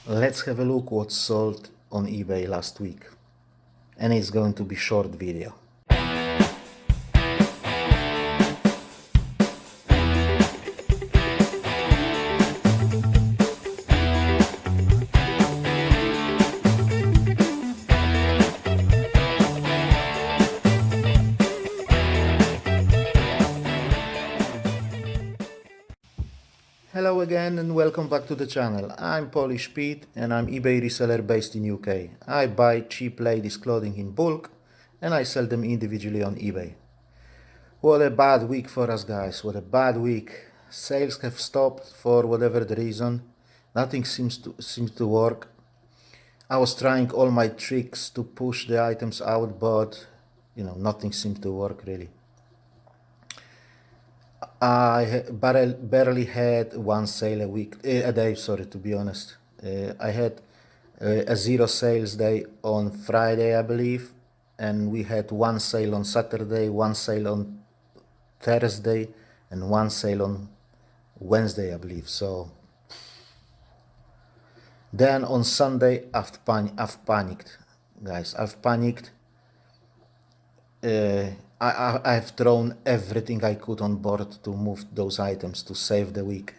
Let's have a look what sold on eBay last week. And it's going to be short video. Hello again and welcome back to the channel. I'm Polish Pete and I'm eBay reseller based in UK. I buy cheap ladies clothing in bulk and I sell them individually on eBay. What a bad week for us guys, what a bad week. Sales have stopped for whatever the reason. Nothing seems to work. I was trying all my tricks to push the items out, but nothing seemed to work really. I barely had one sale a day, sorry, to be honest. I had a zero sales day on Friday, I believe, and we had one sale on Saturday, one sale on Thursday, and one sale on Wednesday, I believe. So then on Sunday, I've panicked, guys. I've panicked. I've thrown everything I could on board to move those items to save the week.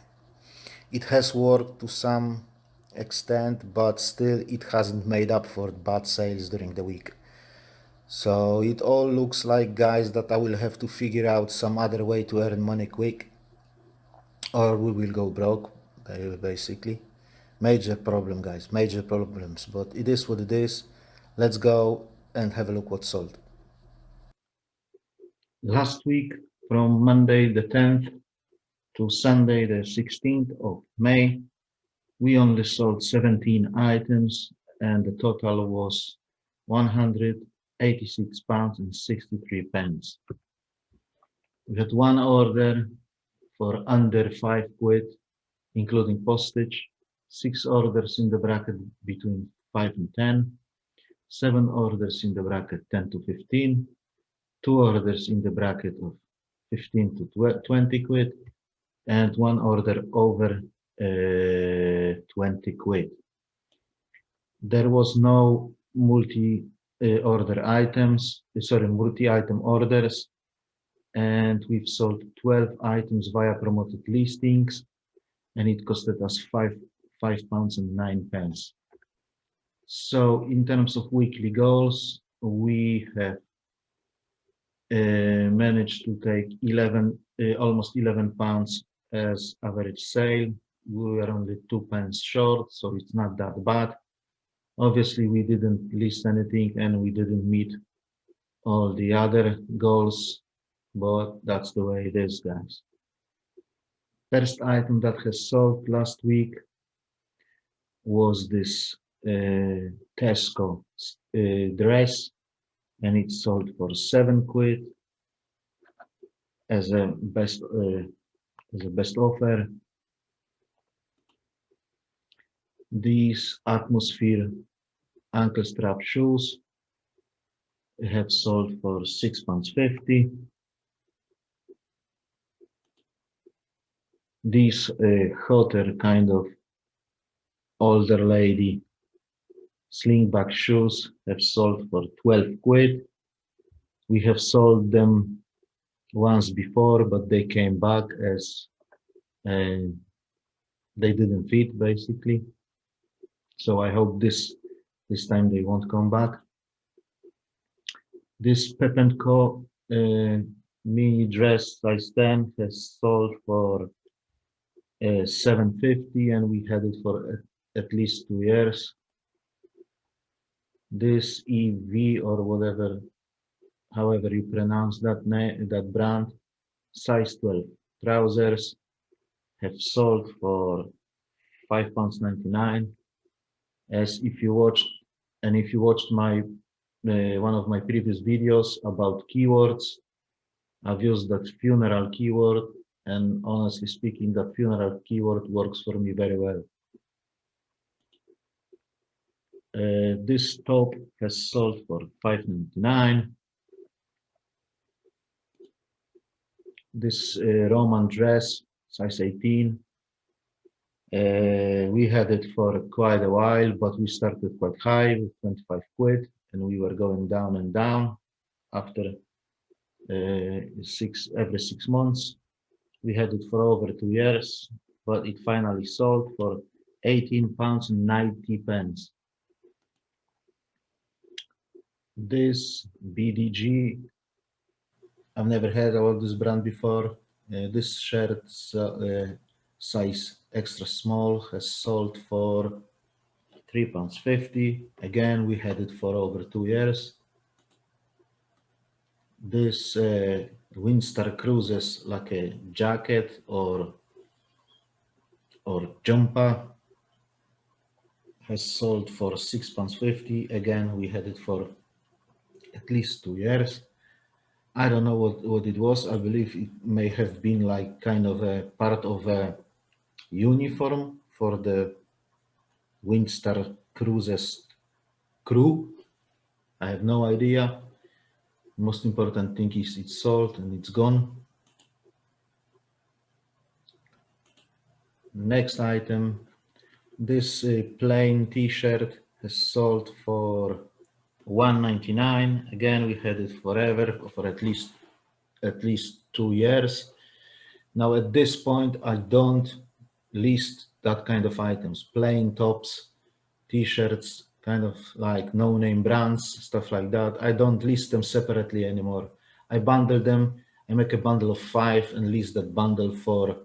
It has worked to some extent, but still it hasn't made up for bad sales during the week. So it all looks like, guys, that I will have to figure out some other way to earn money quick, or we will go broke, basically. Major problem, guys, major problems, but it is what it is. Let's go and have a look what sold. Last week, from Monday the 10th to Sunday the 16th of May, we only sold 17 items and the total was £186 and 63 pence. We had one order for under £5, including postage, 6 orders in the bracket between 5 and 10, 7 orders in the bracket 10 to 15, 2 orders in the bracket of 15 to 20 quid, and 1 order over 20 quid. There was no multi-item orders, and we've sold 12 items via promoted listings, and it costed us £5 and 9 pence. So in terms of weekly goals, we have managed to take almost £11 as average sale. We were only 2 pence short, so it's not that bad. Obviously, we didn't list anything and we didn't meet all the other goals, but that's the way it is, guys. First item that has sold last week was this Tesco dress, and it sold for 7 quid as a best offer. These Atmosphere ankle strap shoes have sold for £6.50. These hotter kind of older lady slingback shoes have sold for 12 quid. We have sold them once before, but they came back as they didn't fit, basically. So I hope this time they won't come back. This Pep & Co mini dress size 10 has sold for £7.50, and we had it for at least 2 years. This EV or whatever, however you pronounce that brand, size 12 trousers have sold for £5.99. As if you watched my one of my previous videos about keywords, I've used that funeral keyword, and honestly speaking, that funeral keyword works for me very well. This top has sold for £5.99. This Roman dress, size 18, We had it for quite a while, but we started quite high with 25 quid, and we were going down and down. After every 6 months, we had it for over 2 years, but it finally sold for £18.90. This BDG, I've never heard about this brand before. This shirt size extra small has sold for £3.50. Again, we had it for over 2 years. This Windstar Cruises like a jacket or jumper has sold for £6.50. Again, we had it for at least 2 years. I don't know what it was. I believe it may have been like kind of a part of a uniform for the Windstar Cruises crew. I have no idea. Most important thing is it's sold and it's gone. Next item, this plain t-shirt has sold for $1.99. Again, we had it forever, for at least 2 years. Now at this point, I don't list that kind of items, plain tops, t-shirts, kind of like no-name brands, stuff like that. I don't list them separately anymore. I bundle them, I make a bundle of 5 and list that bundle for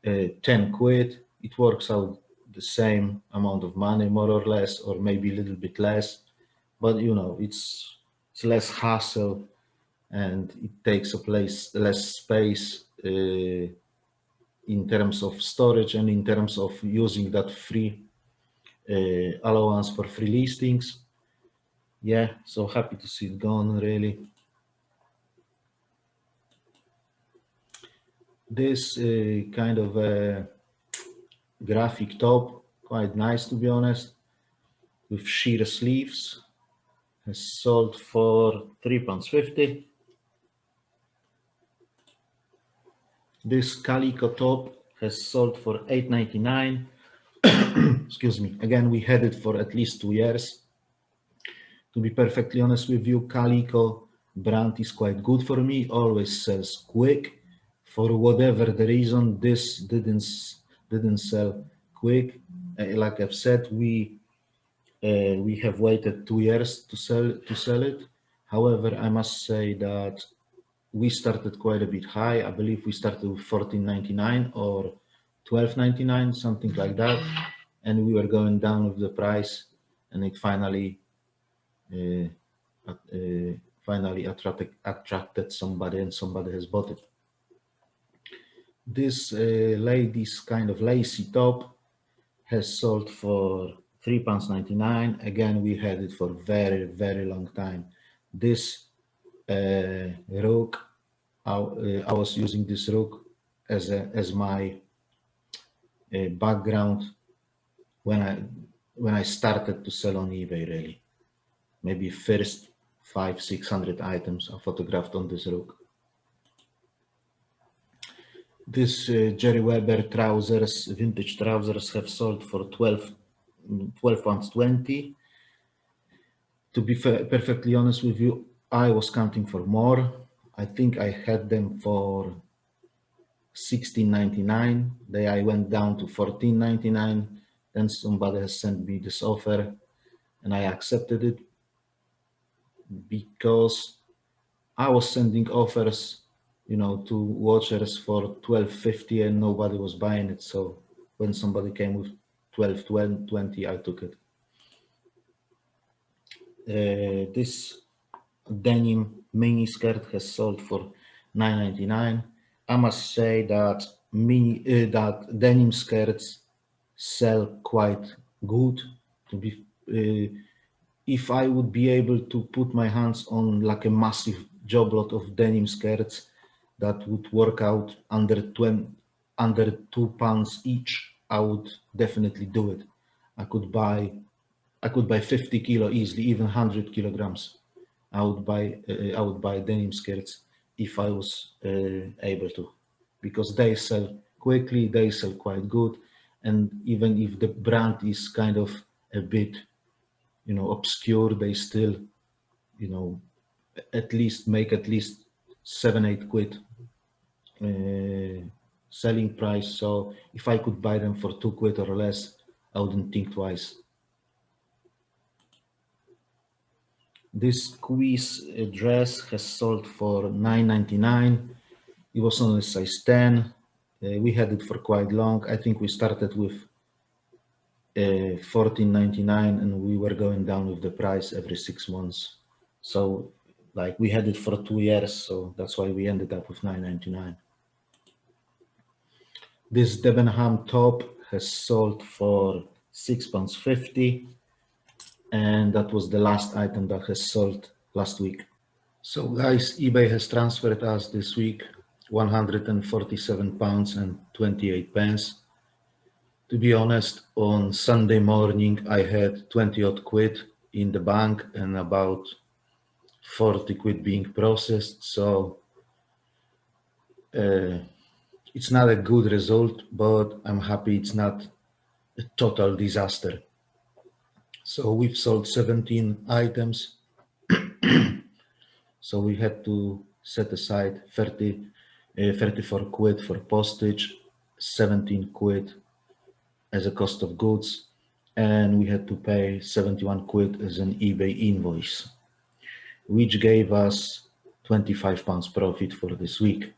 10 quid. It works out the same amount of money, more or less, or maybe a little bit less. But you know, it's less hassle and it takes less space in terms of storage and in terms of using that free allowance for free listings. Yeah, so happy to see it gone, really. This kind of graphic top, quite nice to be honest, with sheer sleeves, has sold for £3.50. This calico top has sold for $8.99. Excuse me. Again, we had it for at least 2 years. To be perfectly honest with you, calico brand is quite good for me, always sells quick. For whatever the reason, this didn't sell quick. Like I've said, we have waited 2 years to sell it. However, I must say that we started quite a bit high. I believe we started with $14.99 or $12.99, something like that, and we were going down with the price, and it finally attracted somebody, and somebody has bought it. This lady's kind of lacy top has sold for £3.99. Again, we had it for very, very long time. This rook, I was using this rook as my background when I started to sell on eBay, really. Maybe first 500-600 items I photographed on this rook. This Jerry Weber trousers, vintage trousers, have sold for £12.20. To be perfectly honest with you, I was counting for more. I think I had them for $16.99. Then I went down to $14.99. Then somebody has sent me this offer and I accepted it because I was sending offers, you know, to watchers for $12.50 and nobody was buying it. So when somebody came with $12.20, I took it. This denim mini skirt has sold for $9.99. I must say that that denim skirts sell quite good. To be, if I would be able to put my hands on like a massive job lot of denim skirts that would work out under £2 each, I would definitely do it. I could buy 50 kilo easily, even 100 kilograms. I would buy denim skirts if I was able to, because they sell quickly, they sell quite good, And even if the brand is kind of a bit, obscure, they still, you know, at least make at least 7-8 quid selling price. So if I could buy them for 2 quid or less, I wouldn't think twice. This squeeze dress has sold for $9.99. It was only size 10. We had it for quite long. I think we started with $14.99 and we were going down with the price every 6 months. So like we had it for 2 years, so that's why we ended up with $9.99. This Debenham top has sold for £6.50, and that was the last item that has sold last week. So guys, eBay has transferred us this week £147 and 28 pence. To be honest, on Sunday morning I had 20 odd quid in the bank and about 40 quid being processed. So it's not a good result, but I'm happy it's not a total disaster. So we've sold 17 items. So we had to set aside 34 quid for postage, 17 quid as a cost of goods, and we had to pay 71 quid as an eBay invoice, which gave us £25 profit for this week.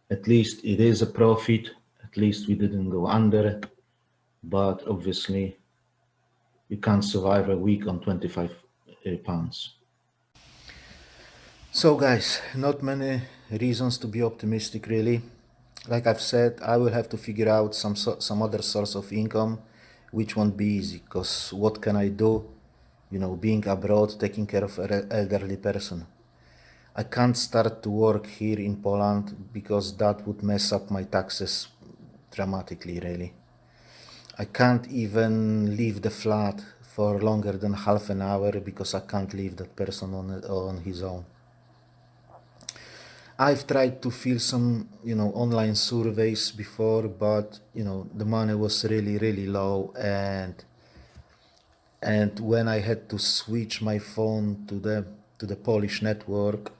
At least it is a profit, at least we didn't go under, but obviously you can't survive a week on £25. So guys, not many reasons to be optimistic really. Like I've said, I will have to figure out some other source of income, which won't be easy. Cause what can I do? Being abroad, taking care of an elderly person. I can't start to work here in Poland because that would mess up my taxes dramatically. Really, I can't even leave the flat for longer than half an hour because I can't leave that person on his own. I've tried to fill some, online surveys before, but the money was really, really low, and when I had to switch my phone to the Polish network,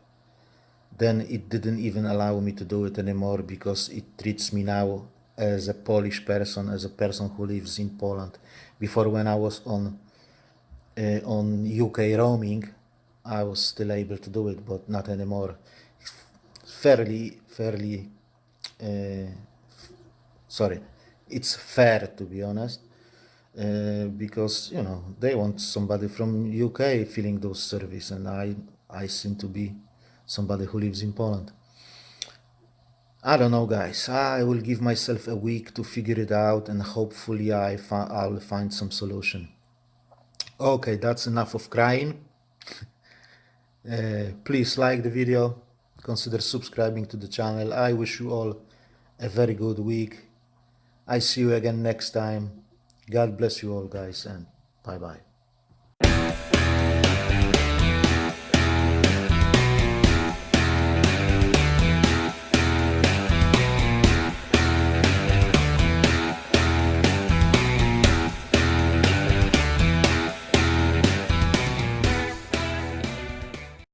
then it didn't even allow me to do it anymore because it treats me now as a Polish person, as a person who lives in Poland. Before, when I was on UK roaming, I was still able to do it, but not anymore. Fairly, uh, sorry, it's fair to be honest, because they want somebody from UK filling those services, and I seem to be somebody who lives in Poland. I don't know, guys. I will give myself a week to figure it out, and hopefully I'll find some solution. Okay, that's enough of crying. Please like the video, consider subscribing to the channel. I wish you all a very good week. I see you again next time. God bless you all, guys, and bye bye.